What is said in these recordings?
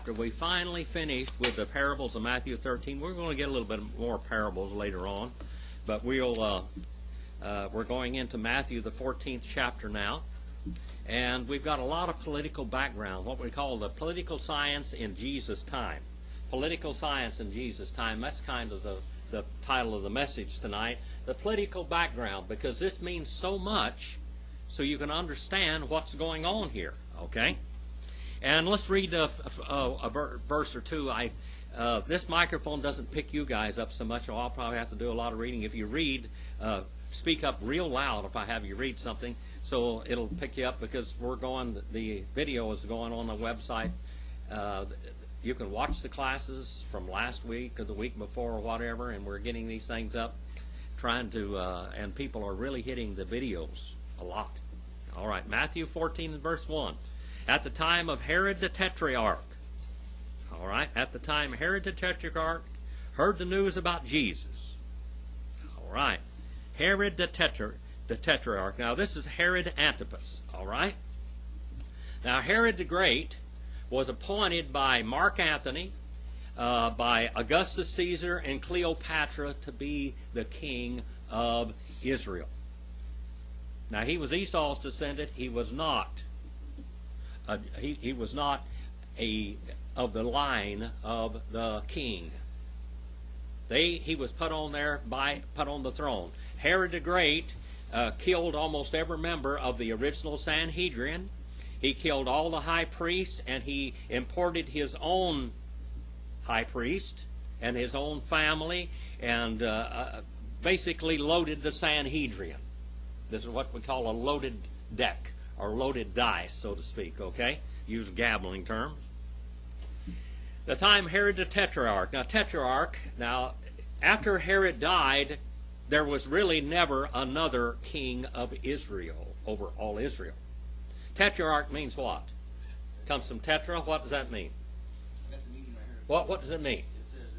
chapter, we finally finished with the parables of Matthew 13. We're going to get a little bit more parables later on, but we're going into Matthew, the 14th chapter now. And we've got a lot of political background, what we call the political science in Jesus' time. Political science in Jesus' time, that's kind of the title of the message tonight. The political background, because this means so much so you can understand what's going on here, okay? And let's read a verse or two. This microphone doesn't pick you guys up so much, so I'll probably have to do a lot of reading. If you read, speak up real loud if I have you read something, so it'll pick you up, because the video is going on the website. You can watch the classes from last week or the week before or whatever, and we're getting these things up, and people are really hitting the videos a lot. All right, Matthew 14 and verse 1. At the time of Herod the Tetrarch, all right, at the time Herod the Tetrarch heard the news about Jesus. All right, Herod the Tetrarch. Now this is Herod Antipas, all right? Now Herod the Great was appointed by Mark Antony, by Augustus Caesar and Cleopatra to be the king of Israel. Now he was Esau's descendant. He was not. He was not of the line of the king. He was put on the throne. Herod the Great killed almost every member of the original Sanhedrin. He killed all the high priests, and he imported his own high priest and his own family, and basically loaded the Sanhedrin. This is what we call a loaded deck, or loaded dice, so to speak, okay? Use gambling terms. The time Herod the Tetrarch. Now, after Herod died, there was really never another king of Israel over all Israel. Tetrarch means what? Comes from tetra. What does that mean? I got the meaning right here. What does it mean? It says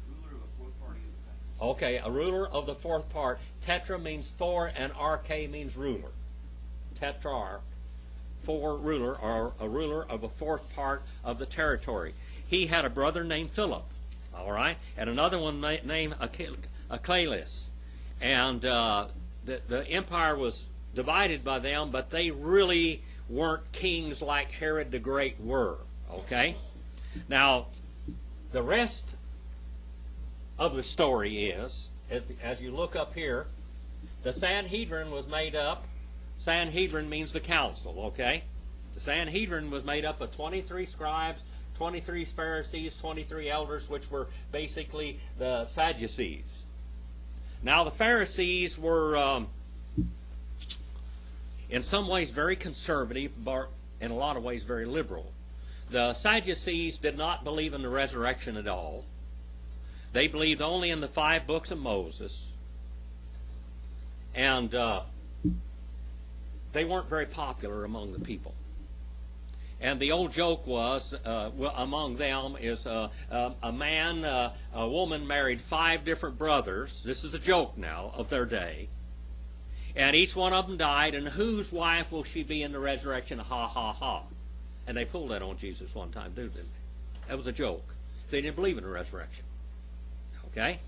ruler of a fourth party of the Okay, a ruler of the fourth part. Tetra means four, and arche means ruler. Tetrarch, four ruler, or a ruler of a fourth part of the territory. He had a brother named Philip, all right, and another one named Achilles. And the empire was divided by them, but they really weren't kings like Herod the Great were, okay? Now, the rest of the story is, as you look up here, the Sanhedrin was made up. Sanhedrin means the council, okay? The Sanhedrin was made up of 23 scribes, 23 Pharisees, 23 elders, which were basically the Sadducees. Now, the Pharisees were in some ways very conservative, but in a lot of ways very liberal. The Sadducees did not believe in the resurrection at all. They believed only in the 5 books of Moses. And they weren't very popular among the people. And the old joke was, among them is a woman married 5 different brothers. This is a joke now of their day. And each one of them died, and whose wife will she be in the resurrection? Ha, ha, ha. And they pulled that on Jesus one time, didn't they? That was a joke. They didn't believe in the resurrection. Okay?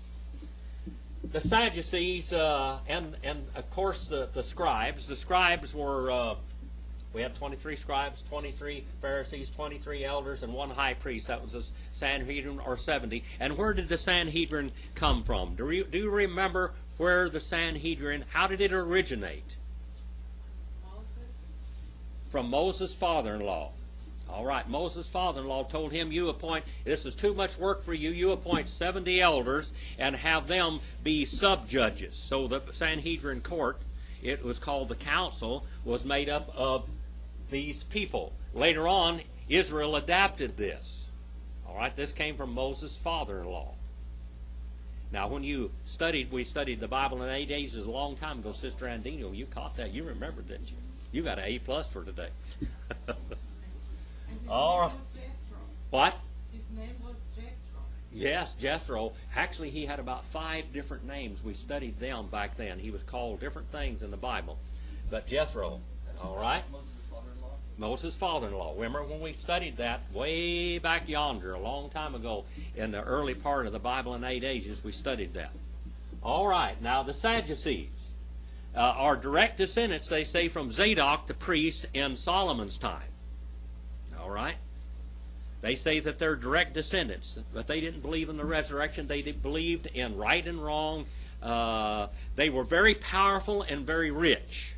The Sadducees, and of course the scribes. The scribes were, we had 23 scribes, 23 Pharisees, 23 elders, and 1 high priest. That was the Sanhedrin, or 70. And where did the Sanhedrin come from? Do you remember where the Sanhedrin, how did it originate? Moses. From Moses' father-in-law. All right, Moses' father-in-law told him, this is too much work for you. You appoint 70 elders and have them be sub-judges. So the Sanhedrin court, it was called the council, was made up of these people. Later on, Israel adapted this. All right, this came from Moses' father-in-law. Now, when we studied the Bible in 8 days, it was a long time ago, Sister Andino. You caught that. You remembered, didn't you? You got an A+ for today. All right. What? His name was Jethro. Yes, Jethro. Actually, he had about 5 different names. We studied them back then. He was called different things in the Bible. But Jethro, all right? Moses' father-in-law? Moses' father-in-law. Remember when we studied that way back yonder, a long time ago, in the early part of the Bible in 8 Ages, we studied that. All right, now the Sadducees are direct descendants, they say, from Zadok, the priest, in Solomon's time. All right? They say that they're direct descendants, but they didn't believe in the resurrection. They believed in right and wrong. They were very powerful and very rich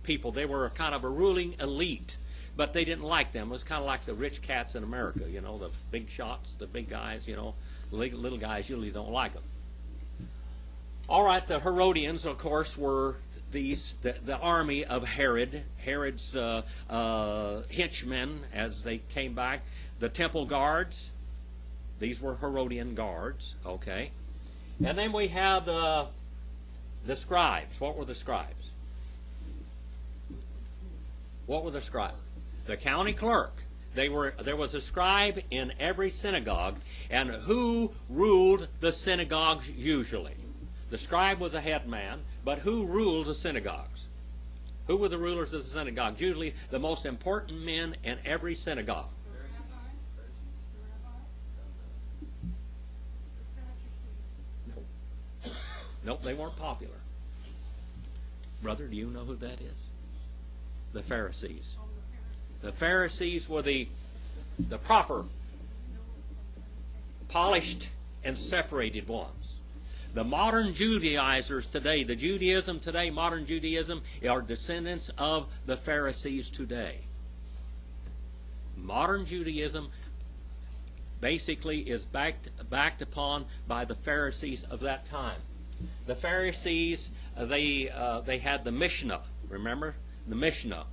people. They were kind of a ruling elite, but they didn't like them. It was kind of like the rich cats in America, you know, the big shots, the big guys, you know. Little guys usually don't like them. All right, the Herodians, of course, were the army of Herod, Herod's henchmen as they came back. The temple guards, these were Herodian guards, okay. And then we have the scribes. What were the scribes? What were the scribes? The county clerk. There was a scribe in every synagogue, and who ruled the synagogues usually? The scribe was a head man, but who ruled the synagogues? Who were the rulers of the synagogues? Usually the most important men in every synagogue. Nope, they weren't popular. Brother, do you know who that is? The Pharisees. The Pharisees were the proper, polished, and separated ones. The modern Judaizers today, the Judaism today, modern Judaism, are descendants of the Pharisees today. Modern Judaism basically is backed upon by the Pharisees of that time. The Pharisees, they had the Mishnah, remember? The Mishnah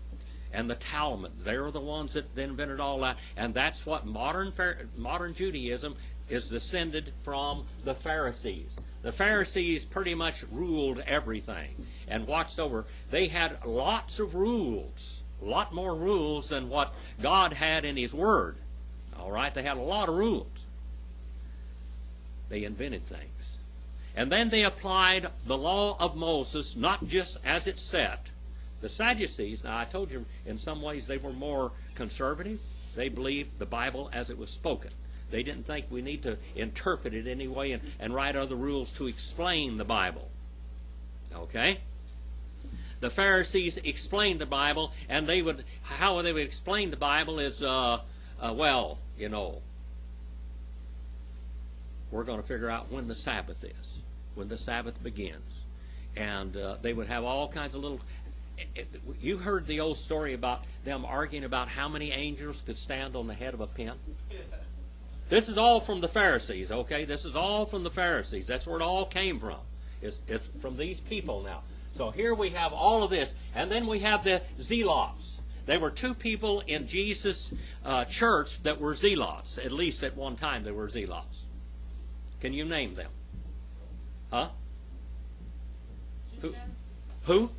and the Talmud. They were the ones that invented all that. And that's what modern Judaism is descended from the Pharisees. The Pharisees pretty much ruled everything and watched over. They had lots of rules, a lot more rules than what God had in His Word. All right? They had a lot of rules. They invented things. And then they applied the law of Moses, not just as it's set. The Sadducees, now I told you in some ways they were more conservative. They believed the Bible as it was spoken. They didn't think we need to interpret it anyway and write other rules to explain the Bible. Okay? The Pharisees explained the Bible, and how they would explain the Bible is, well, you know, we're going to figure out when the Sabbath is, when the Sabbath begins. And they would have all kinds of little... You heard the old story about them arguing about how many angels could stand on the head of a pin? This is all from the Pharisees, okay? This is all from the Pharisees. That's where it all came from. It's from these people now. So here we have all of this. And then we have the zealots. There were two people in Jesus' church that were zealots. At least at one time they were zealots. Can you name them? Huh? Who?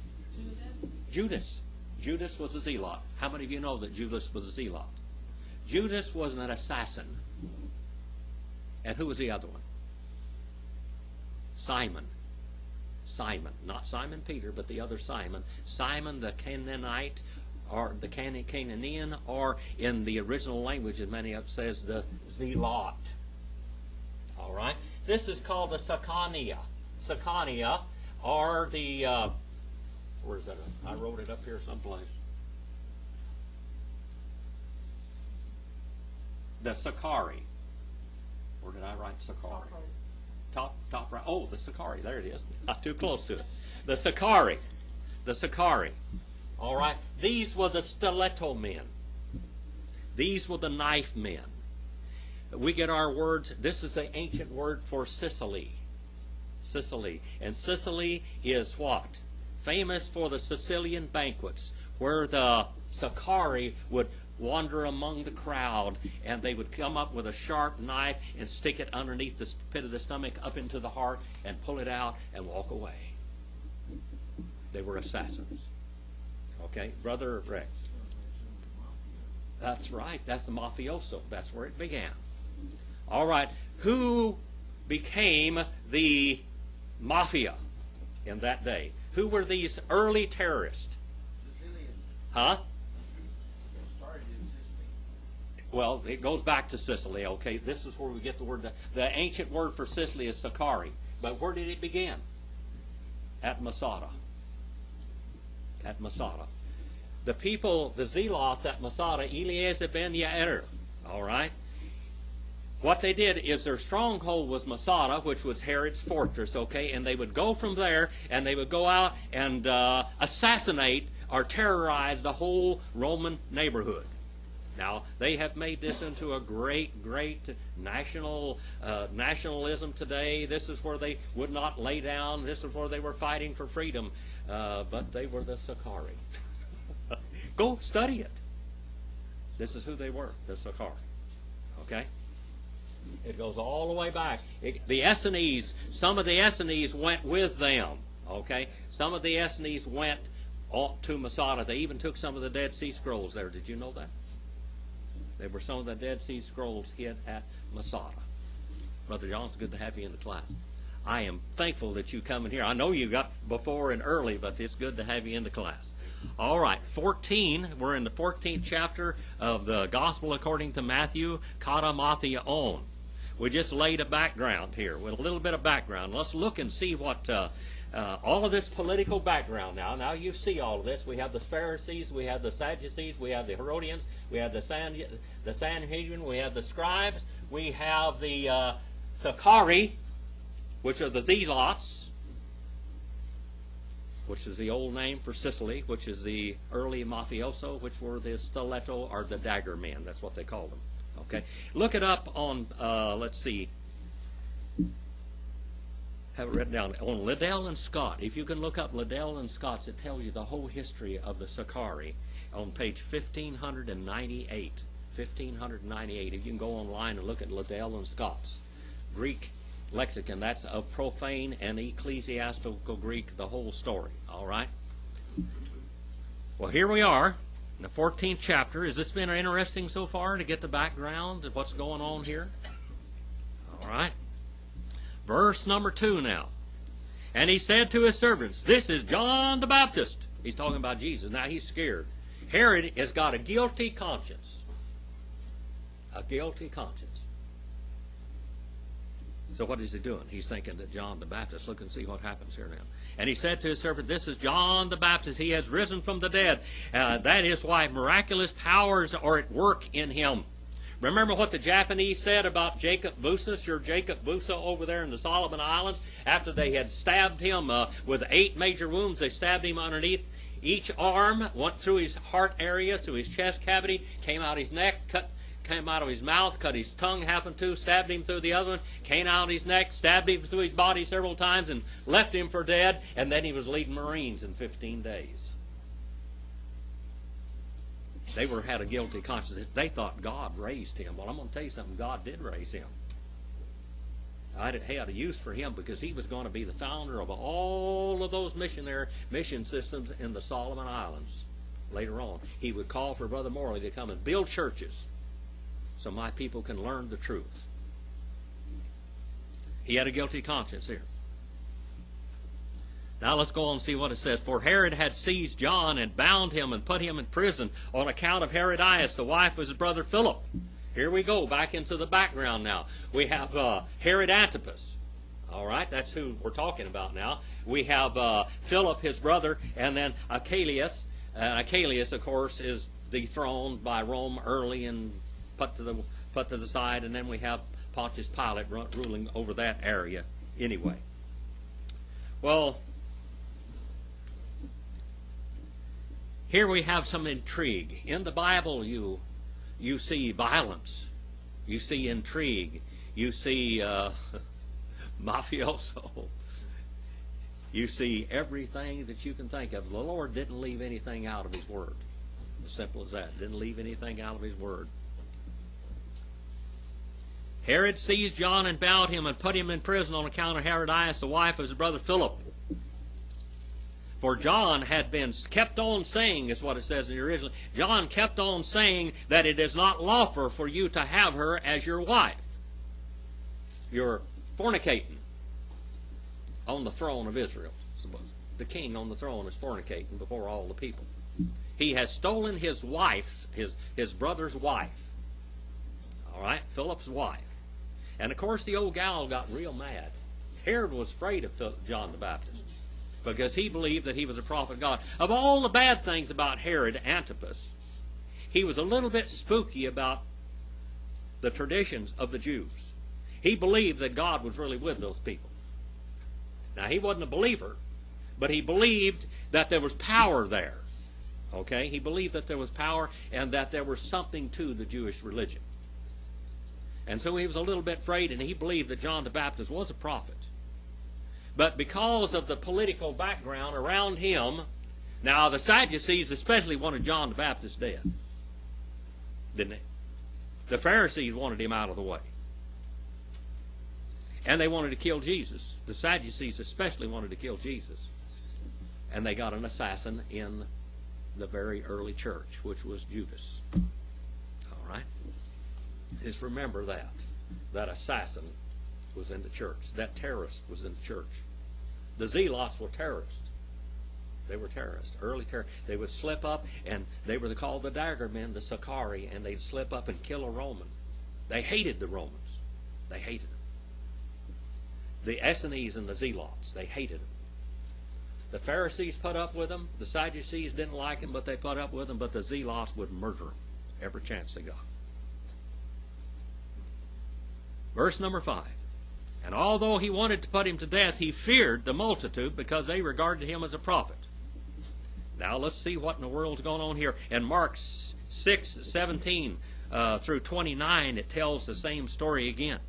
Judas. Judas was a zealot. How many of you know that Judas was a zealot? Judas was an assassin. And who was the other one? Simon. Simon. Not Simon Peter, but the other Simon. Simon the Canaanite, or the Canaanian, or in the original language, as many of it says, the zealot. All right? This is called the Saicarii. Saicarii are the... where is that? I wrote it up here someplace. The Saicarii. Or did I write Saicarii? Top right. Oh, the Saicarii. There it is. Not too close to it. The Saicarii. The Saicarii. All right. These were the stiletto men. These were the knife men. We get our words. This is the ancient word for Sicily. Sicily. And Sicily is what? Famous for the Sicilian banquets, where the Saicarii would wander among the crowd, and they would come up with a sharp knife and stick it underneath the pit of the stomach up into the heart and pull it out and walk away. They were assassins. Okay, Brother Rex. That's right. That's the mafioso. That's where it began. All right. Who became the mafia in that day? Who were these early terrorists? Huh? Well, it goes back to Sicily, okay? This is where we get the word. The ancient word for Sicily is Saicarii. But where did it begin? At Masada. At Masada. The people, the zealots at Masada, Eleazar ben Yair, all right? What they did is their stronghold was Masada, which was Herod's fortress, okay? And they would go from there, and they would go out and assassinate or terrorize the whole Roman neighborhood. Now, they have made this into a great nationalism today. This is where they would not lay down. This is where they were fighting for freedom. But they were the Saicarii. Go study it. This is who they were, the Saicarii. Okay? It goes all the way back. The Essenes, some of the Essenes went with them. Okay? Some of the Essenes went to Masada. They even took some of the Dead Sea Scrolls there. Did you know that? They were some of the Dead Sea Scrolls hid at Masada. Brother John, it's good to have you in the class. I am thankful that you come in here. I know you got before and early, but it's good to have you in the class. All right, 14. We're in the 14th chapter of the Gospel according to Matthew, Kata Mattheon. We just laid a background here with a little bit of background. Let's look and see what all of this political background now. Now you see all of this. We have the Pharisees, we have the Sadducees, we have the Herodians, we have the Sanhedrin, we have the scribes, we have the Saicarii, which are the zealots, which is the old name for Sicily, which is the early mafioso, which were the stiletto or the dagger men. That's what they called them. Okay, look it up on. Let's see. Have it written down on Liddell and Scott. If you can look up Liddell and Scott's, it tells you the whole history of the Saicarii on page 1598. 1598. If you can go online and look at Liddell and Scott's Greek lexicon, that's a profane and ecclesiastical Greek, the whole story. All right. Well, here we are in the 14th chapter. Has this been interesting so far to get the background of what's going on here? All right. Verse number 2 now. And he said to his servants, this is John the Baptist. He's talking about Jesus. Now he's scared. Herod has got a guilty conscience. A guilty conscience. So what is he doing? He's thinking that John the Baptist. Look and see what happens here now. And he said to his servant, this is John the Baptist. He has risen from the dead. That is why miraculous powers are at work in him. Remember what the Japanese said about Jacob Busa, Sir Jacob Busa over there in the Solomon Islands? After they had stabbed him with 8 major wounds, they stabbed him underneath each arm, went through his heart area, through his chest cavity, came out his neck, came out of his mouth, cut his tongue half in two, stabbed him through the other one, came out of his neck, stabbed him through his body several times, and left him for dead, and then he was leading Marines in 15 days. They had a guilty conscience. They thought God raised him. Well, I'm going to tell you something. God did raise him. I had a use for him because he was going to be the founder of all of those mission systems in the Solomon Islands. Later on, he would call for Brother Morley to come and build churches so my people can learn the truth. He had a guilty conscience here. Now let's go on and see what it says. For Herod had seized John and bound him and put him in prison on account of Herodias, the wife of his brother Philip. Here we go, back into the background now. We have Herod Antipas. All right, that's who we're talking about now. We have Philip, his brother, and then Archelaus. Archelaus, of course, is dethroned by Rome early and put to the side, and then we have Pontius Pilate ruling over that area anyway. Well, here we have some intrigue. In the Bible, you see violence, you see intrigue, you see mafioso, you see everything that you can think of. The Lord didn't leave anything out of His Word. As simple as that. Didn't leave anything out of His Word. Herod seized John and bound him and put him in prison on account of Herodias, the wife of his brother Philip. For John had been kept on saying, is what it says in the original. John kept on saying that it is not lawful for you to have her as your wife. You're fornicating on the throne of Israel. The king on the throne is fornicating before all the people. He has stolen his wife, his brother's wife. Phillips' wife. And of course the old gal got real mad. Herod was afraid of John the Baptist because he believed that he was a prophet of God. Of all the bad things about Herod Antipas, he was a little bit spooky about the traditions of the Jews. He believed that God was really with those people. Now, he wasn't a believer, but he believed that there was power there. Okay? He believed that there was power and that there was something to the Jewish religion. And so he was a little bit afraid, and he believed that John the Baptist was a prophet. But because of the political background around him, now the Sadducees especially wanted John the Baptist dead. Didn't they? The Pharisees wanted him out of the way. And they wanted to kill Jesus. The Sadducees especially wanted to kill Jesus. And they got an assassin in the very early church, which was Judas. All right? Just remember that. That assassin was in the church. That terrorist was in the church. The Zealots were terrorists. They were terrorists, early terrorists. They would slip up, and they were called the Dagger men, the Saicarii, and they'd slip up and kill a Roman. They hated the Romans. They hated them. The Essenes and the Zealots, they hated them. The Pharisees put up with them. The Sadducees didn't like them, but they put up with them. But the Zealots would murder them every chance they got. Verse number 5. And although he wanted to put him to death, he feared the multitude because they regarded him as a prophet. Now let's see what in the world's going on here. In Mark 6:17 through 29, it tells the same story again.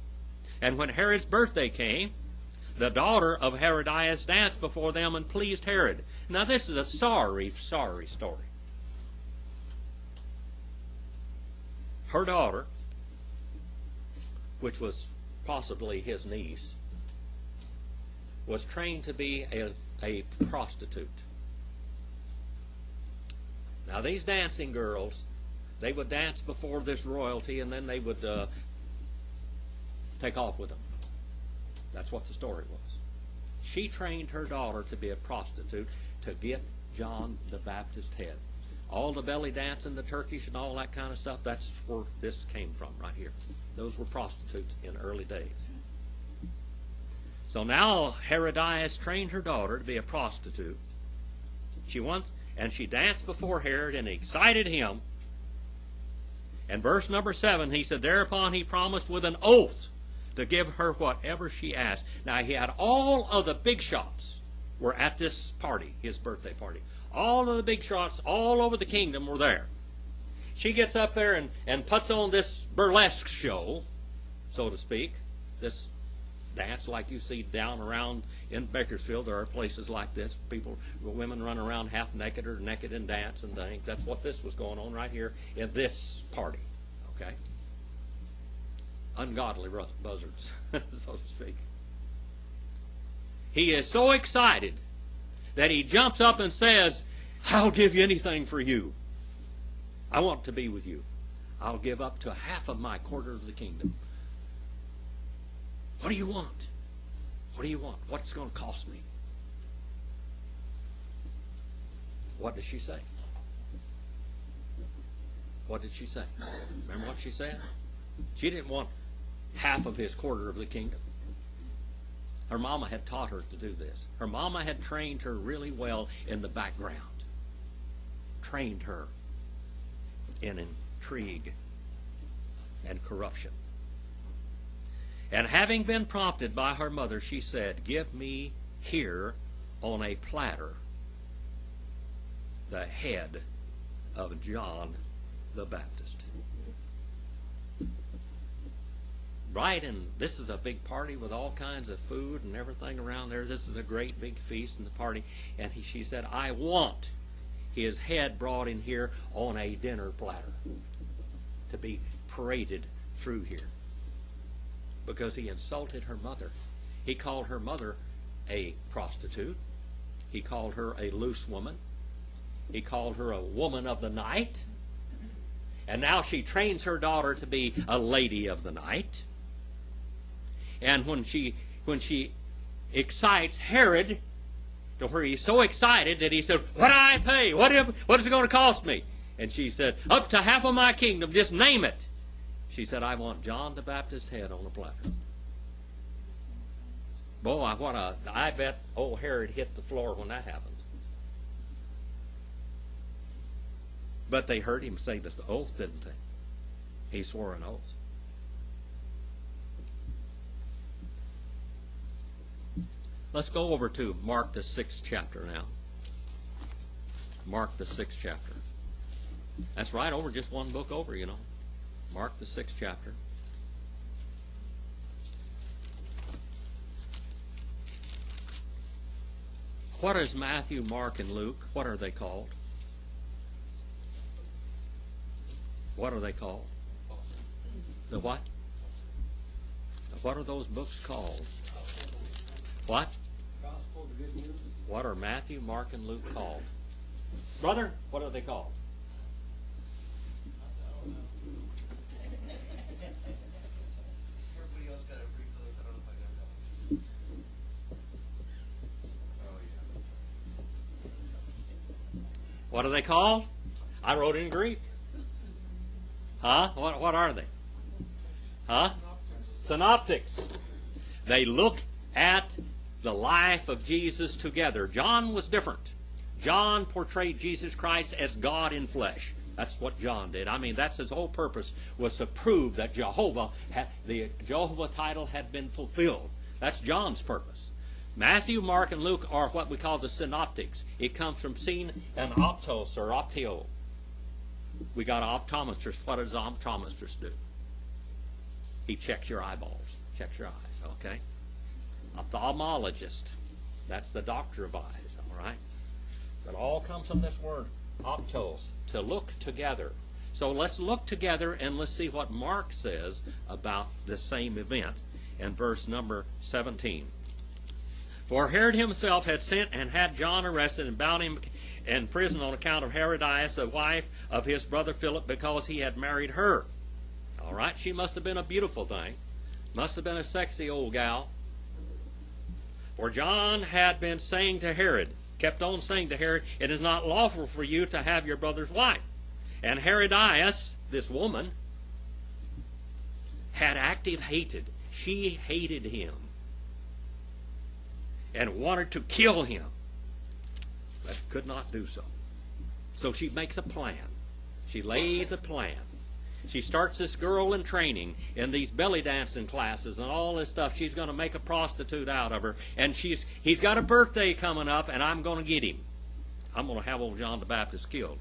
And when Herod's birthday came, the daughter of Herodias danced before them and pleased Herod. Now this is a sorry, sorry story. Her daughter, which was possibly his niece, was trained to be a prostitute. Now these dancing girls, they would dance before this royalty and then they would take off with them. That's what the story was. She trained her daughter to be a prostitute to get John the Baptist's head. All the belly dancing, the Turkish and all that kind of stuff, that's where this came from right here. Those were prostitutes in early days. So now Herodias trained her daughter to be a prostitute. She danced before Herod and excited him. And verse number 7, he said, thereupon he promised with an oath to give her whatever she asked. Now he had all of the big shots were at this party, his birthday party. All of the big shots all over the kingdom were there. She gets up there and puts on this burlesque show, so to speak, this dance like you see down around in Bakersfield. There are places like this. Women run around half naked or naked and dance and things. That's what this was going on right here in this party. Okay? Ungodly buzzards, so to speak. He is so excited that he jumps up and says, I'll give you anything for you. I want to be with you. I'll give up to half of my quarter of the kingdom. What do you want? What do you want? What's going to cost me? What did she say? What did she say? Remember what she said? She didn't want half of his quarter of the kingdom. Her mama had taught her to do this. Her mama had trained her really well in the background. Trained her in intrigue and corruption. And having been prompted by her mother, she said, give me here on a platter the head of John the Baptist. Right, and this is a big party with all kinds of food and everything around there. This is a great big feast in the party. And she said, I want his head brought in here on a dinner platter to be paraded through here. Because he insulted her mother. He called her mother a prostitute. He called her a loose woman. He called her a woman of the night. And now she trains her daughter to be a lady of the night. And when she excites Herod to where he's so excited that he said, what do I pay? What is it going to cost me? And she said, up to half of my kingdom, just name it. She said, I want John the Baptist's head on a platter. Boy, I bet old Herod hit the floor when that happened. But they heard him say this oath, didn't they? He swore an oath. Let's go over to Mark the 6th chapter now. Mark the 6th chapter. That's right, over just one book over, you know. Mark the 6th chapter. What is Matthew, Mark, and Luke? What are they called? What are they called? The what? What are those books called? What? Gospel, the good news. What are Matthew, Mark, and Luke called? Brother, what are they called? I don't know. Everybody else got a brief list. I don't know if I got that. Oh, yeah. What are they called? I wrote it in Greek. Huh? What are they? Huh? Synoptics. They look at the life of Jesus together. John was different. John portrayed Jesus Christ as God in flesh. That's what John did. I mean, that's his whole purpose, was to prove that the Jehovah title had been fulfilled. That's John's purpose. Matthew, Mark, and Luke are what we call the synoptics. It comes from seen and optos or optio. We got an optometrist. What does an optometrist do? He checks your eyeballs, checks your eyes, okay? Ophthalmologist. That's the doctor of eyes, all right? But all comes from this word, optos, to look together. So let's look together and let's see what Mark says about the same event in verse number 17. For Herod himself had sent and had John arrested and bound him in prison on account of Herodias, the wife of his brother Philip, because he had married her. All right, she must have been a beautiful thing. Must have been a sexy old gal. For John had been saying to Herod, kept on saying to Herod, it is not lawful for you to have your brother's wife. And Herodias, this woman, had active hatred. She hated him and wanted to kill him, but could not do so. So she makes a plan. She lays a plan. She starts this girl in training in these belly dancing classes and all this stuff. She's going to make a prostitute out of her. And he's got a birthday coming up, and I'm going to get him. I'm going to have old John the Baptist killed.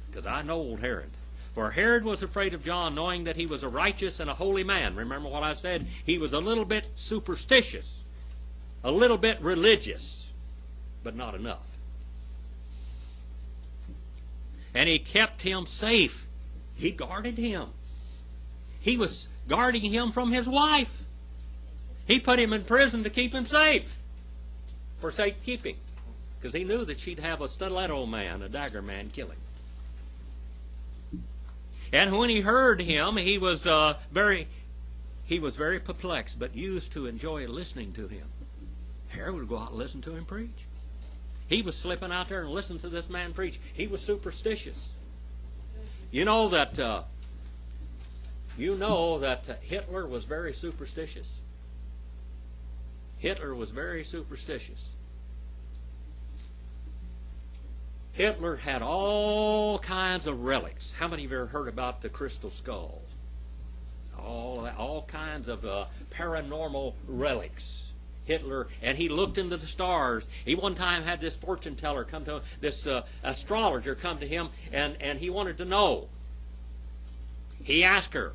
Because I know old Herod. For Herod was afraid of John, knowing that he was a righteous and a holy man. Remember what I said? He was a little bit superstitious. A little bit religious. But not enough. And he kept him safe. He guarded him. He was guarding him from his wife. He put him in prison to keep him safe. For safekeeping. Because he knew that she'd have a stiletto man, a dagger man, kill him. And when he heard him, he was very perplexed, but used to enjoy listening to him. Herod would go out and listen to him preach. He was slipping out there and listening to this man preach. He was superstitious. You know that Hitler was very superstitious. Hitler was very superstitious. Hitler had all kinds of relics. How many of you have heard about the crystal skull? All kinds of paranormal relics. Hitler, and he looked into the stars. He one time had this fortune teller come to him, this astrologer come to him, and he wanted to know. He asked her.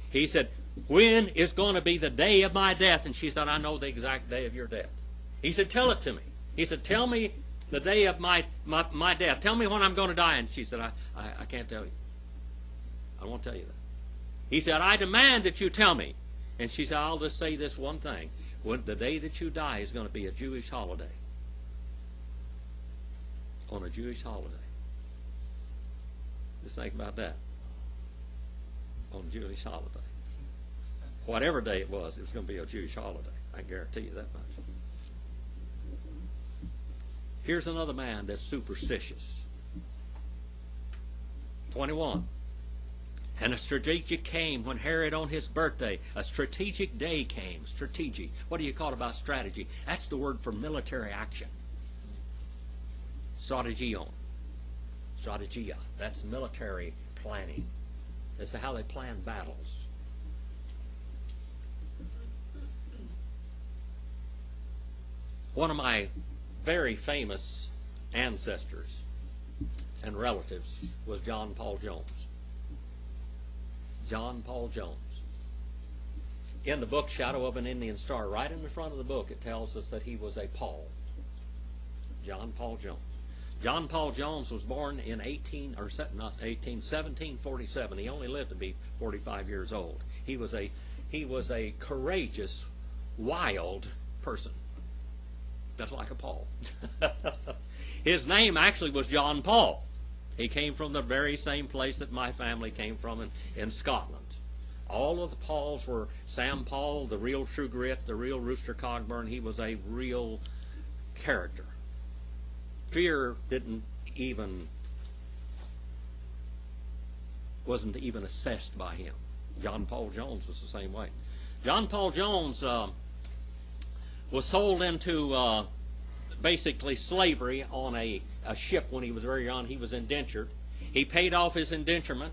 He said, when is going to be the day of my death? And she said, I know the exact day of your death. He said, tell it to me. He said, tell me the day of my death. Tell me when I'm going to die. And she said, I can't tell you. I won't tell you that. He said, I demand that you tell me. And she said, I'll just say this one thing. When the day that you die is going to be a Jewish holiday. On a Jewish holiday. Just think about that. On a Jewish holiday. Whatever day it was going to be a Jewish holiday. I guarantee you that much. Here's another man that's superstitious. 21. And a strategic came when Herod on his birthday. A strategic day came. Strategic. What do you call it about strategy? That's the word for military action. Strategion. Strategia. That's military planning. That's how they plan battles. One of my very famous ancestors and relatives was John Paul Jones. John Paul Jones. In the book Shadow of an Indian Star, right in the front of the book, it tells us that he was a Paul. John Paul Jones. John Paul Jones was born in 1747. He only lived to be 45 years old. He was a courageous, wild person. Just like a Paul. His name actually was John Paul. He came from the very same place that my family came from in Scotland. All of the Pauls were Sam Paul, the real True Grit, the real Rooster Cogburn. He was a real character. Fear wasn't even assessed by him. John Paul Jones was the same way. John Paul Jones was sold into basically slavery on a ship when he was very young. He was indentured. He paid off his indenturement,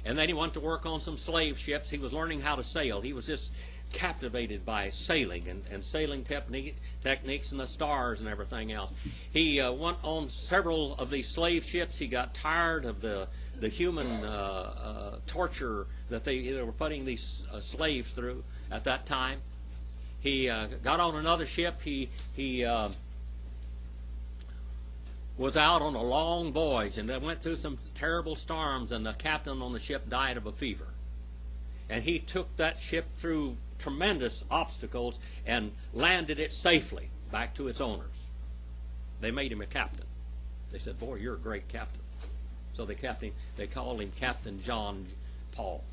and then he went to work on some slave ships. He was learning how to sail. He was just captivated by sailing and sailing techniques and the stars and everything else. He went on several of these slave ships. He got tired of the human torture that they were putting these slaves through at that time. He got on another ship. He was out on a long voyage, and they went through some terrible storms, and the captain on the ship died of a fever. And he took that ship through tremendous obstacles and landed it safely back to its owners. They made him a captain. They said, "Boy, you're a great captain." So they called him Captain John Paul.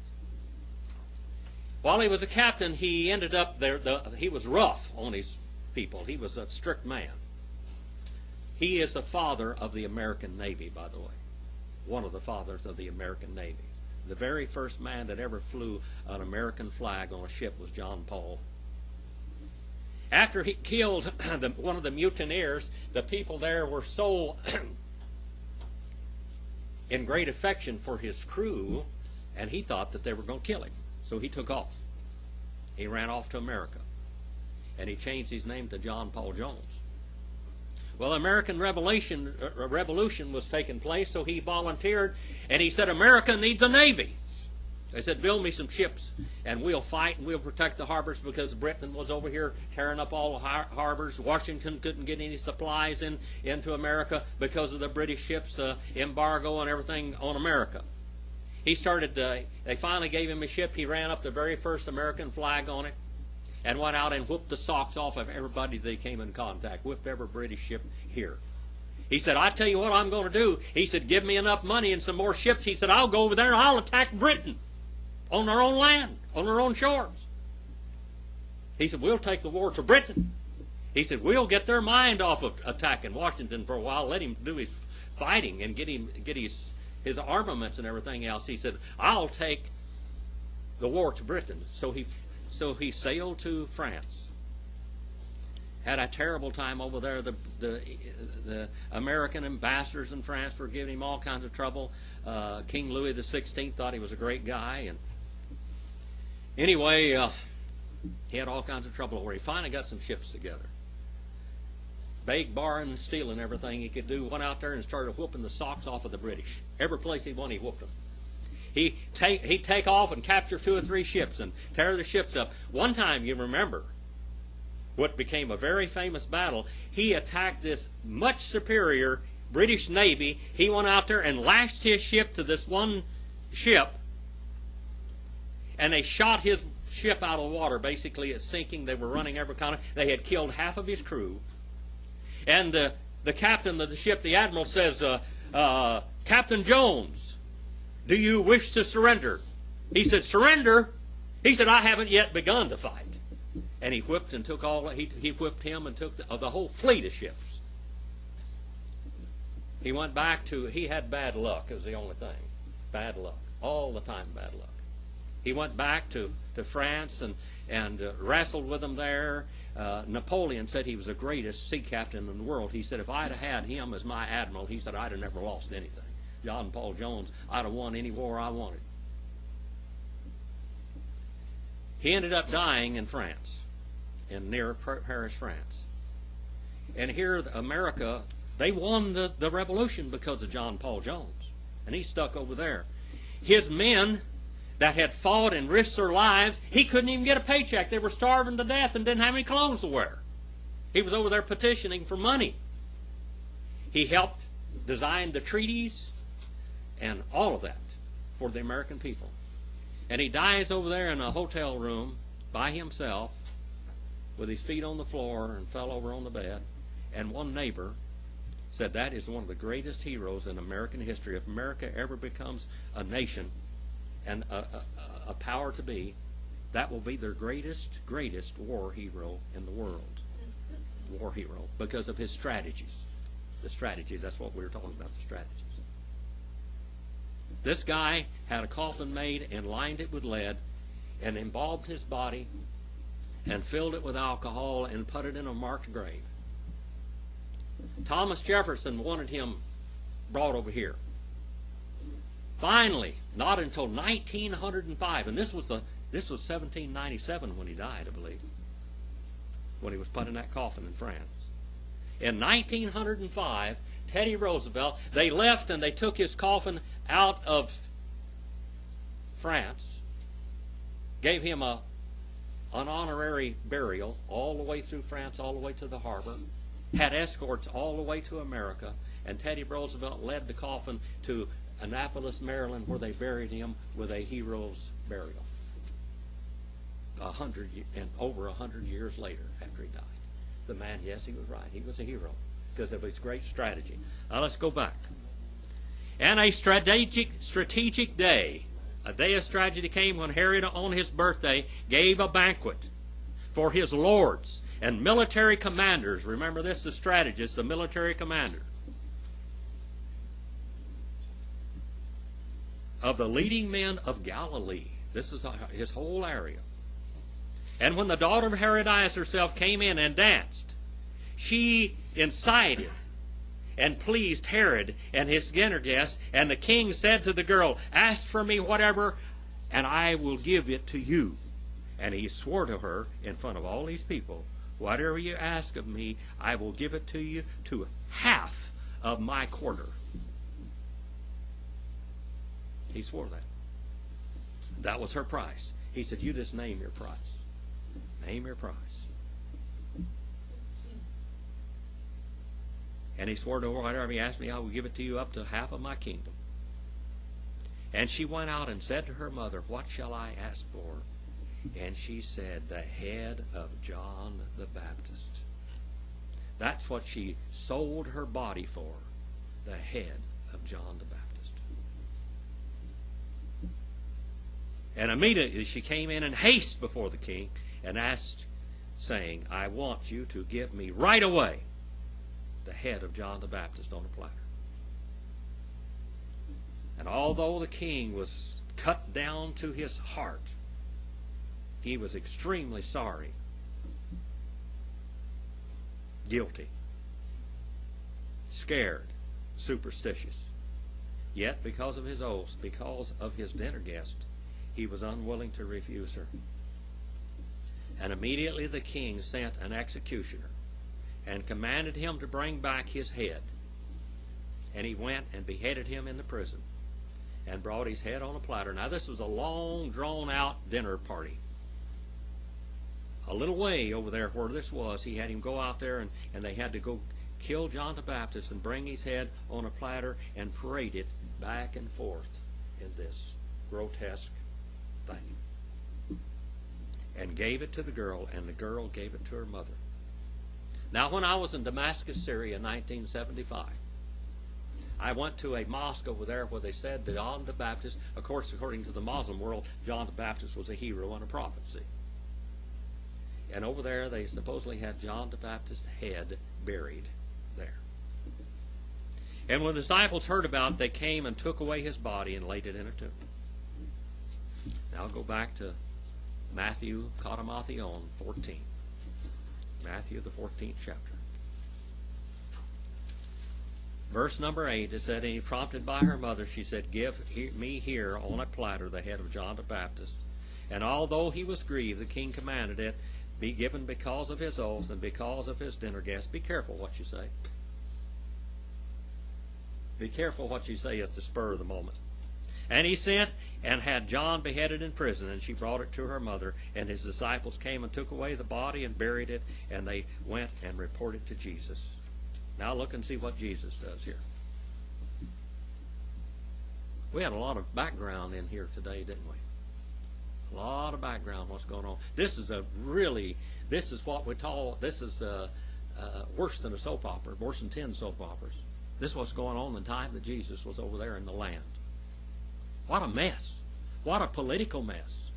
While he was a captain, he ended up there. He was rough on his people. He was a strict man. He is the father of the American Navy, by the way. One of the fathers of the American Navy. The very first man that ever flew an American flag on a ship was John Paul. After he killed one of the mutineers, the people there were so in great affection for his crew, and he thought that they were going to kill him. So he took off. He ran off to America. And he changed his name to John Paul Jones. Well, the American Revolution was taking place, so he volunteered, and he said, "America needs a navy." They said, "Build me some ships, and we'll fight, and we'll protect the harbors," because Britain was over here tearing up all the harbors. Washington couldn't get any supplies into America because of the British ships' embargo and everything on America. He started, they finally gave him a ship. He ran up the very first American flag on it and went out and whooped the socks off of everybody they came in contact, whipped every British ship here. He said, "I tell you what I'm going to do." He said, "Give me enough money and some more ships." He said, "I'll go over there and I'll attack Britain on their own land, on their own shores." He said, "We'll take the war to Britain." He said, "We'll get their mind off of attacking Washington for a while, let him do his fighting and get his armaments and everything else." He said, "I'll take the war to Britain." So he sailed to France. Had a terrible time over there. The American ambassadors in France were giving him all kinds of trouble. King Louis XVI thought he was a great guy, and anyway, he had all kinds of trouble where he finally got some ships together. Beg, borrowing, and stealing everything he could do. Went out there and started whooping the socks off of the British. Every place he went, he whooped them. He'd take off and capture 2 or 3 ships and tear the ships up. One time, you remember, what became a very famous battle, he attacked this much superior British Navy. He went out there and lashed his ship to this one ship, and they shot his ship out of the water. Basically, it's sinking. They were running every kind of. They had killed half of his crew. And the captain of the ship, the admiral, says, "Captain Jones, do you wish to surrender?" He said, "Surrender?" He said, "I haven't yet begun to fight." And he whipped and took he whipped him and took the whole fleet of ships. He went back he had bad luck, is the only thing. Bad luck. All the time bad luck. He went back to France and wrestled with them there. Napoleon said he was the greatest sea captain in the world. He said, if I'd have had him as my admiral, he said, I'd have never lost anything. John Paul Jones, I'd have won any war I wanted. He ended up dying in France, near Paris, France. And here, America, they won the revolution because of John Paul Jones. And he stuck over there. His men that had fought and risked their lives, he couldn't even get a paycheck. They were starving to death and didn't have any clothes to wear. He was over there petitioning for money. He helped design the treaties and all of that for the American people. And he dies over there in a hotel room by himself with his feet on the floor and fell over on the bed. And one neighbor said that is one of the greatest heroes in American history. If America ever becomes a nation and a power to be, that will be their greatest war hero in the world. War hero, because of his strategies. The strategies, that's what we were talking about, the strategies. This guy had a coffin made and lined it with lead and embalmed his body and filled it with alcohol and put it in a marked grave. Thomas Jefferson wanted him brought over here. Finally, not until 1905, and this was 1797 when he died, I believe, when he was put in that coffin in France. In 1905, Teddy Roosevelt, they left and they took his coffin out of France, gave him an honorary burial all the way through France, all the way to the harbor, had escorts all the way to America, and Teddy Roosevelt led the coffin to Annapolis, Maryland, where they buried him with a hero's burial. Over 100 years later, after he died. The man, yes, he was right. He was a hero because of his great strategy. Now let's go back. And a strategic day, a day of strategy came when Herod, on his birthday, gave a banquet for his lords and military commanders. Remember this, the strategist, the military commander, of the leading men of Galilee. This is his whole area. And when the daughter of Herodias herself came in and danced, she incited and pleased Herod and his dinner guests. And the king said to the girl, ask for me whatever, and I will give it to you. And he swore to her in front of all these people, whatever you ask of me, I will give it to you to half of my quarter. He swore that. That was her price. He said, you just name your price. Name your price. And he swore to her, whatever he asked me, I will give it to you up to half of my kingdom. And she went out and said to her mother, what shall I ask for? And she said, the head of John the Baptist. That's what she sold her body for, the head of John the Baptist. And immediately she came in haste before the king and asked, saying, I want you to give me right away the head of John the Baptist on a platter. And although the king was cut down to his heart, he was extremely sorry, guilty, scared, superstitious. Yet because of his oaths, because of his dinner guest, he was unwilling to refuse her. And immediately the king sent an executioner and commanded him to bring back his head. And he went and beheaded him in the prison and brought his head on a platter. Now this was a long, drawn-out dinner party. A little way over there where this was, he had him go out there and they had to go kill John the Baptist and bring his head on a platter and parade it back and forth in this grotesque thing. And gave it to the girl, and the girl gave it to her mother. Now, when I was in Damascus, Syria in 1975, I went to a mosque over there where they said that John the Baptist, of course, according to the Muslim world, John the Baptist was a hero and a prophet, see. And over there, they supposedly had John the Baptist's head buried there. And when the disciples heard about it, they came and took away his body and laid it in a tomb. Now I'll go back to Matthew, Katamathion 14. Matthew, the 14th chapter. Verse number 8, it said, and he prompted by her mother, she said, give me here on a platter the head of John the Baptist. And although he was grieved, the king commanded it be given because of his oath and because of his dinner guests. Be careful what you say. Be careful what you say at the spur of the moment. And he sent and had John beheaded in prison, and she brought it to her mother, and his disciples came and took away the body and buried it, and they went and reported to Jesus. Now look and see what Jesus does here. We had a lot of background in here today, didn't we? A lot of background what's going on. This is what we call, worse than a soap opera, worse than 10 soap operas. This is what's going on in the time that Jesus was over there in the land. What a mess. What a political mess.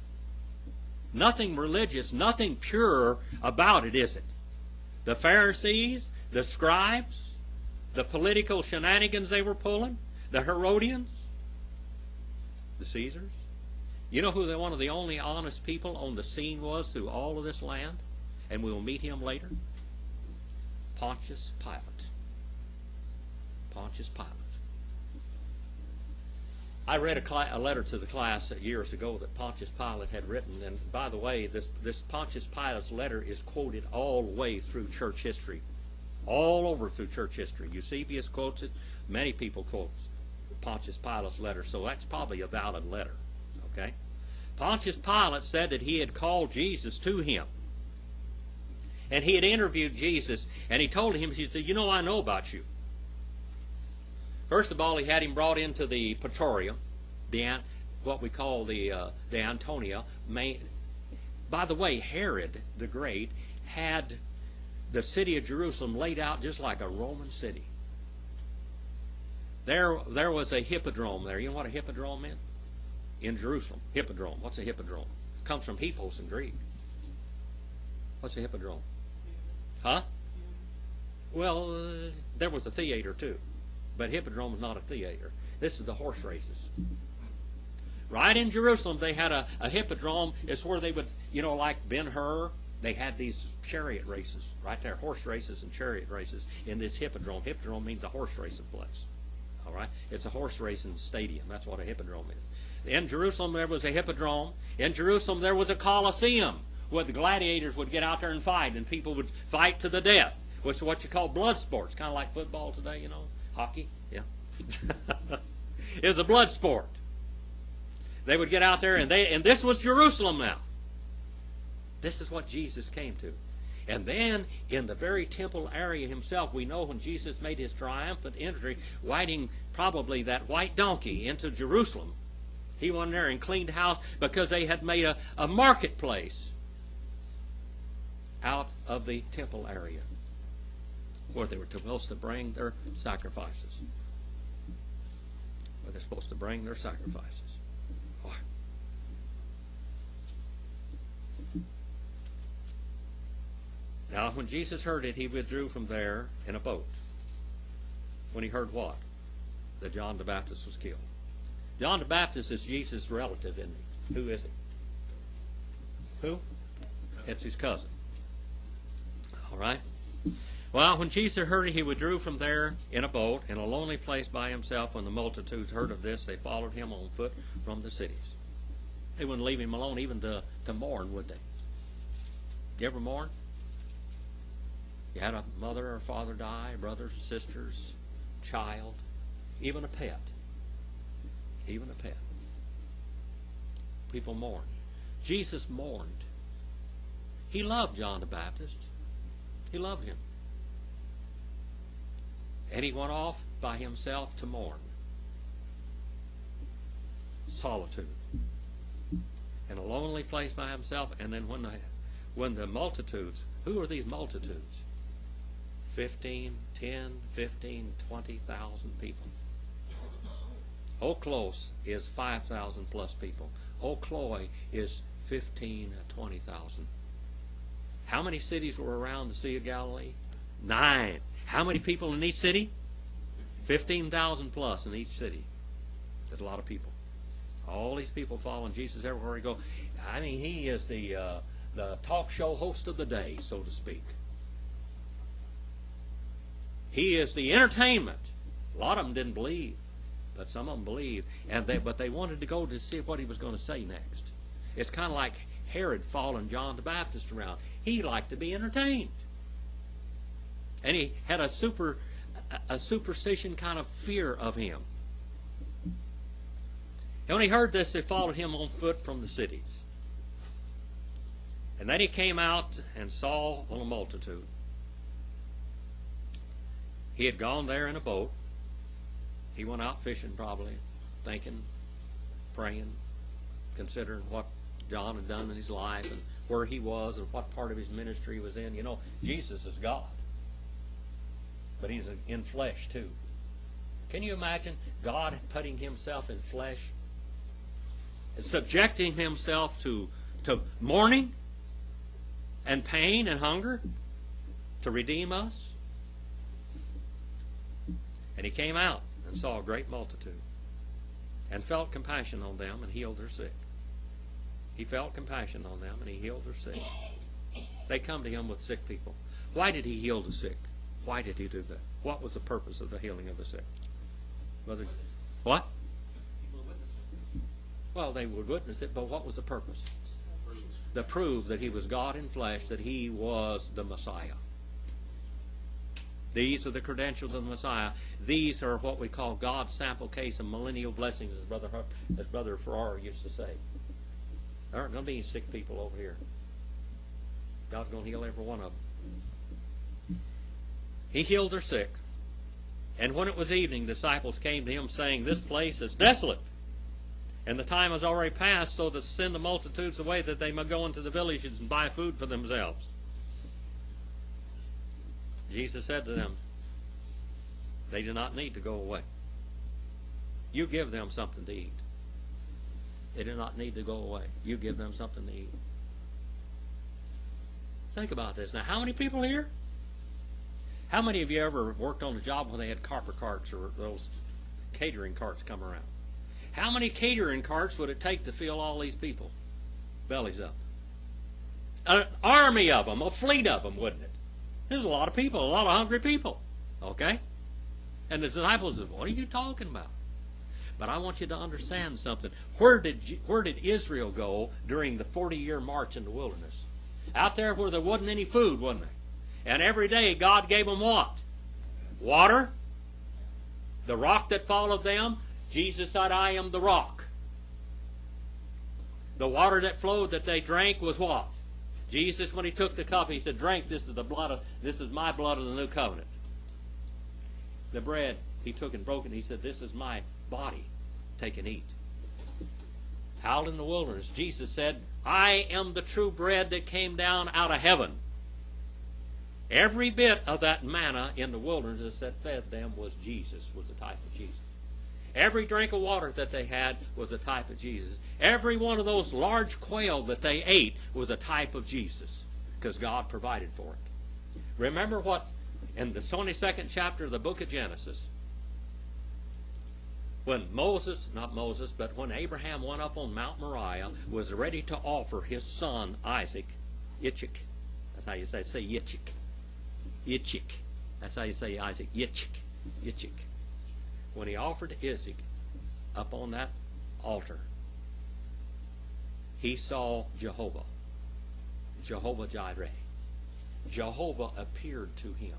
Nothing religious, nothing pure about it, is it? The Pharisees, the scribes, the political shenanigans they were pulling, the Herodians, the Caesars. You know who one of the only honest people on the scene was through all of this land? And we will meet him later. Pontius Pilate. Pontius Pilate. I read a letter to the class years ago that Pontius Pilate had written, and by the way, this Pontius Pilate's letter is quoted all the way through church history, all over through church history. Eusebius quotes it. Many people quote Pontius Pilate's letter, so that's probably a valid letter. Okay, Pontius Pilate said that he had called Jesus to him, and he had interviewed Jesus, and he told him, he said, "You know, I know about you." First of all, he had him brought into the Praetorium, what we call the Antonia. By the way, Herod the Great had the city of Jerusalem laid out just like a Roman city. There was a hippodrome there. You know what a hippodrome is? In Jerusalem. Hippodrome. What's a hippodrome? It comes from hippos in Greek. What's a hippodrome? Huh? Well, there was a theater too. But hippodrome is not a theater. This is the horse races. Right in Jerusalem, they had a hippodrome. It's where they would, like Ben-Hur, they had these chariot races right there, horse races and chariot races in this hippodrome. Hippodrome means a horse racing place. All right? It's a horse racing stadium. That's what a hippodrome is. In Jerusalem, there was a hippodrome. In Jerusalem, there was a coliseum where the gladiators would get out there and fight, and people would fight to the death, which is what you call blood sports, kind of like football today, Hockey, yeah. It was a blood sport. They would get out there, and this was Jerusalem now. This is what Jesus came to. And then, in the very temple area himself, we know when Jesus made his triumphant entry, riding probably that white donkey into Jerusalem, he went there and cleaned house because they had made a marketplace out of the temple area, where they were supposed to bring their sacrifices. Where they're supposed to bring their sacrifices. Boy. Now, when Jesus heard it, he withdrew from there in a boat. When he heard what? That John the Baptist was killed. John the Baptist is Jesus' relative, isn't he? Who is he? Who? It's his cousin. All right? Well, when Jesus heard it, he withdrew from there in a boat in a lonely place by himself. When the multitudes heard of this, they followed him on foot from the cities. They wouldn't leave him alone even to mourn, would they? You ever mourn? You had a mother or father die, brothers, sisters, child, even a pet. Even a pet. People mourn. Jesus mourned. He loved John the Baptist. He loved him. And he went off by himself to mourn. Solitude. In a lonely place by himself. And then when the multitudes, who are these multitudes? 15, 10, 15, 20,000 people. Eau Clos is 5,000 plus people. Eau Cloy is 15, 20,000. How many cities were around the Sea of Galilee? 9. How many people in each city? 15,000 plus in each city. That's a lot of people. All these people following Jesus everywhere he goes. I mean, he is the talk show host of the day, so to speak. He is the entertainment. A lot of them didn't believe, but some of them believed, but they wanted to go to see what he was going to say next. It's kind of like Herod following John the Baptist around. He liked to be entertained, and he had a superstition kind of fear of him. And when he heard this, they followed him on foot from the cities. And then he came out and saw on a multitude. He had gone there in a boat. He went out fishing probably, thinking, praying, considering what John had done in his life and where he was and what part of his ministry he was in. You know, Jesus is God, but he's in flesh too. Can you imagine God putting himself in flesh and subjecting himself to mourning and pain and hunger to redeem us? And he came out and saw a great multitude and felt compassion on them and healed their sick. He felt compassion on them and he healed their sick. They come to him with sick people. Why did he heal the sick? Why did he do that? What was the purpose of the healing of the sick? What? People witness it. Well, they would witness it, but what was the purpose? To prove that he was God in flesh, that he was the Messiah. These are the credentials of the Messiah. These are what we call God's sample case of millennial blessings, as Brother Farrar used to say. There aren't going to be any sick people over here. God's going to heal every one of them. He healed their sick. And when it was evening, the disciples came to him, saying, "This place is desolate, and the time has already passed, so to send the multitudes away that they may go into the villages and buy food for themselves." Jesus said to them, "They do not need to go away. You give them something to eat." They do not need to go away. You give them something to eat. Think about this. Now, how many people here? How many of you ever worked on a job where they had carpet carts or those catering carts come around? How many catering carts would it take to fill all these people? Bellies up. An army of them, a fleet of them, wouldn't it? There's a lot of people, a lot of hungry people. Okay? And the disciples said, "What are you talking about?" But I want you to understand something. Where did Israel go during the 40-year march in the wilderness? Out there where there wasn't any food, wasn't there? And every day God gave them what? Water. The rock that followed them, Jesus said, "I am the rock." The water that flowed that they drank was what? Jesus, when he took the cup, he said, "Drink, this is my blood of the new covenant." The bread he took and broke it, and he said, "This is my body. Take and eat." Out in the wilderness, Jesus said, "I am the true bread that came down out of heaven." Every bit of that manna in the wilderness that fed them was Jesus, was a type of Jesus. Every drink of water that they had was a type of Jesus. Every one of those large quail that they ate was a type of Jesus, because God provided for it. Remember what, in the 22nd chapter of the book of Genesis, when when Abraham went up on Mount Moriah, was ready to offer his son Isaac, Yitzchak. That's how you say Yitzchak. Yitzchak. That's how you say Isaac, Yitzchak. When he offered Isaac up on that altar, he saw Jehovah Jireh. Jehovah appeared to him.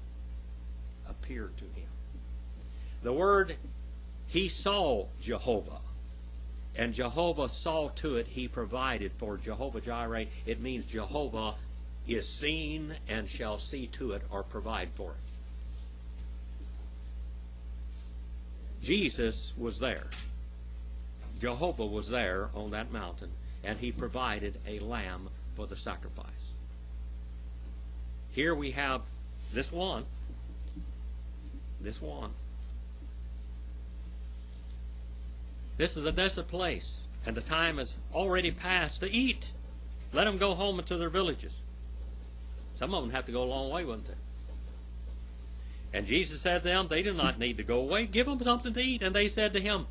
The word, he saw Jehovah, and Jehovah saw to it, he provided for Jehovah Jireh. It means Jehovah is seen and shall see to it or provide for it. Jesus was there. Jehovah was there on that mountain, and he provided a lamb for the sacrifice. Here we have this one. This is a desolate place, and the time has already passed to eat. Let them go home into their villages. Some of them have to go a long way, wouldn't they? And Jesus said to them, "They do not need to go away. Give them something to eat." And they said to him,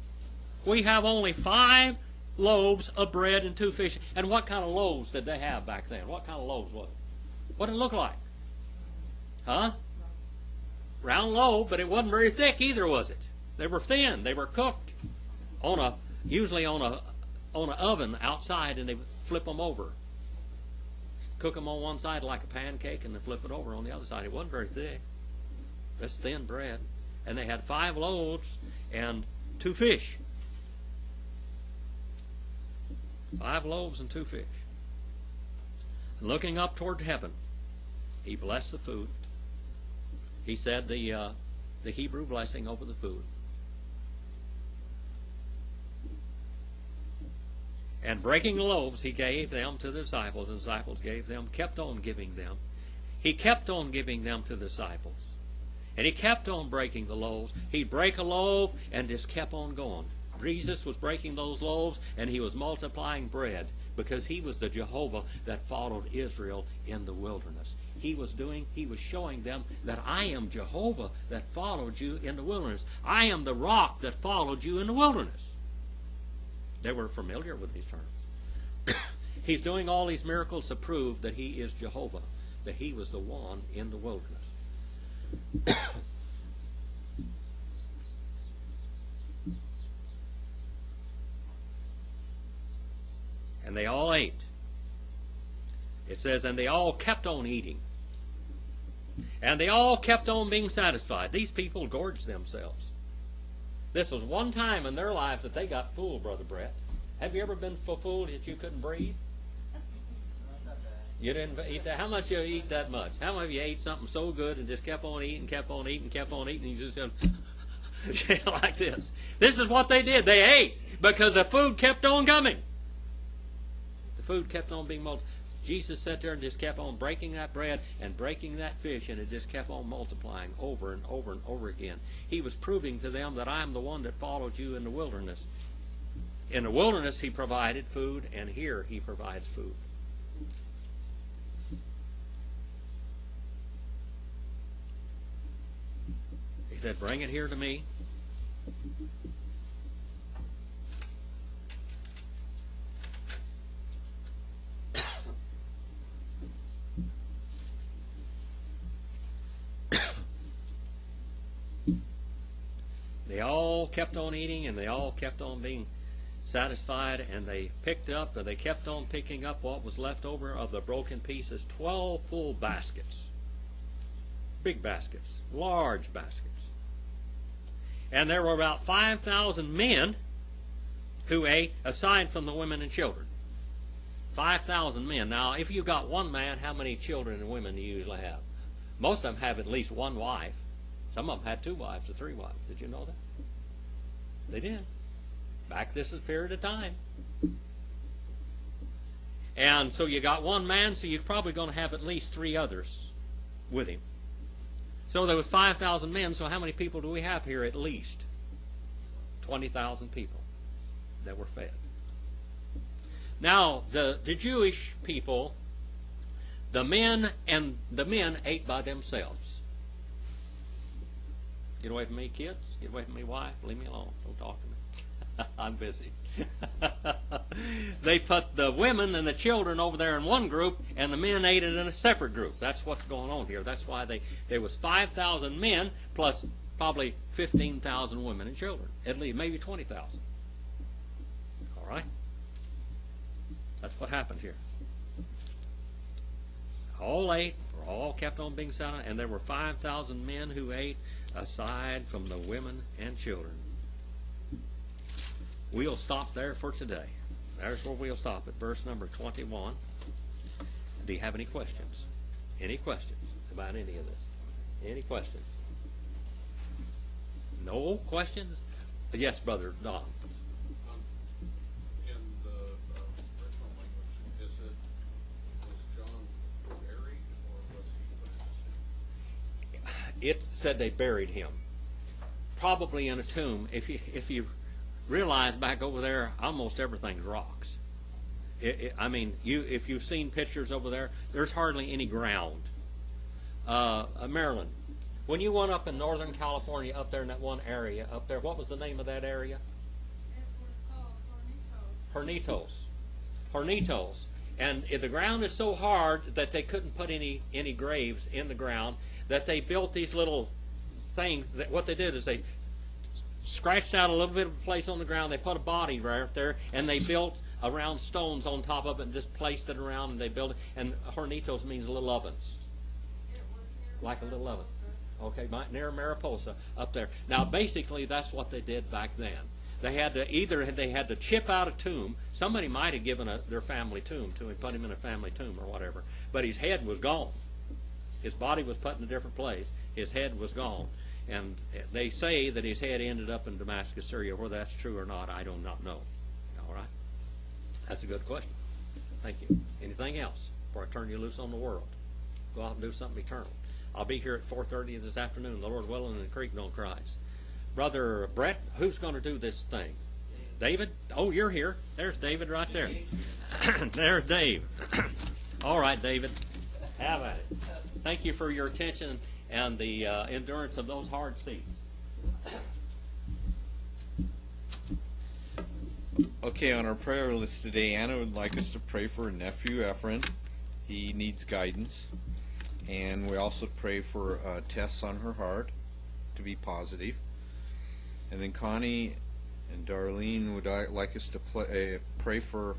"We have only 5 loaves of bread and 2 fish. And what kind of loaves did they have back then? What kind of loaves was it? What did it look like? Huh? Round loaf, but it wasn't very thick either, was it? They were thin. They were cooked usually on an oven outside, and they would flip them over. Cook them on one side like a pancake, and then flip it over on the other side. It wasn't very thick. That's thin bread. And they had 5 loaves and 2 fish. 5 loaves and 2 fish. And looking up toward heaven, he blessed the food. He said the Hebrew blessing over the food. And breaking the loaves, he gave them to the disciples, and the disciples gave them, kept on giving them. He kept on giving them to the disciples. And he kept on breaking the loaves. He'd break a loaf and just kept on going. Jesus was breaking those loaves, and he was multiplying bread, because he was the Jehovah that followed Israel in the wilderness. He was showing them that I am Jehovah that followed you in the wilderness. I am the rock that followed you in the wilderness. They were familiar with these terms. He's doing all these miracles to prove that he is Jehovah, that he was the one in the wilderness. And they all ate. It says, and they all kept on eating. And they all kept on being satisfied. These people gorged themselves. This was one time in their lives that they got fooled, Brother Brett. Have you ever been fooled that you couldn't breathe? You didn't eat that? How much you eat that much? How many of you ate something so good and just kept on eating, kept on eating, kept on eating, and you just like this? This is what they did. They ate because the food kept on coming. The food kept on being multiplied. Jesus sat there and just kept on breaking that bread and breaking that fish, and it just kept on multiplying over and over and over again. He was proving to them that I am the one that followed you in the wilderness. In the wilderness, he provided food, and here he provides food. He said, bring it here to me. They all kept on eating, and they all kept on being satisfied, and they kept on picking up what was left over of the broken pieces. 12 full baskets. Big baskets. Large baskets. And there were about 5,000 men who ate, aside from the women and children. 5,000 men. Now, if you got one man, how many children and women do you usually have? Most of them have at least one wife. Some of them had 2 wives or 3 wives. Did you know that? They did. Back this is a period of time. And so you got one man, so you're probably going to have at least 3 others with him. So there was 5,000 men, so how many people do we have here? At least 20,000 people that were fed. Now, the Jewish people, the men ate by themselves. Get away from me, kids. Get away from me, wife. Leave me alone. Don't talk to me. I'm busy. They put the women and the children over there in one group, and the men ate it in a separate group. That's what's going on here. That's why there was 5,000 men plus probably 15,000 women and children. At least maybe 20,000. All right? That's what happened here. All ate, or all kept on being silent, and there were 5,000 men who ate aside from the women and children. We'll stop there for today. There's where we'll stop at verse number 21. Do you have any questions? Any questions about any of this? Any questions? No questions? Yes, Brother Don. In the original language, was John buried, or was he put in a tomb? It said they buried him. Probably in a tomb. If you realize back over there, almost everything's rocks. If you've seen pictures over there, there's hardly any ground. Maryland, when you went up in Northern California, up there in that one area, up there, what was the name of that area? It was called Hornitos. And the ground is so hard that they couldn't put any graves in the ground, that they built these little things. What they did is they scratched out a little bit of a place on the ground. They put a body right there, and they built around stones on top of it and just placed it around, and they built it. And hornitos means little ovens, like a little oven. Okay, near Mariposa up there. Now, basically, that's what they did back then. They had to chip out a tomb. Somebody might have given their family tomb to him, put him in a family tomb or whatever. But his head was gone. His body was put in a different place. His head was gone. And they say that his head ended up in Damascus, Syria. Whether that's true or not, I do not know. All right? That's a good question. Thank you. Anything else before I turn you loose on the world? Go out and do something eternal. I'll be here at 4:30 this afternoon, the Lord willing, and the creek don't rise. Brother Brett, who's going to do this thing? David? Oh, you're here. There's David right there. There's Dave. All right, David. Have at it. Thank you for your attention and the endurance of those hard seats. Okay, on our prayer list today, Anna would like us to pray for her nephew, Efren. He needs guidance. And we also pray for tests on her heart to be positive. And then Connie and Darlene would like us to pray for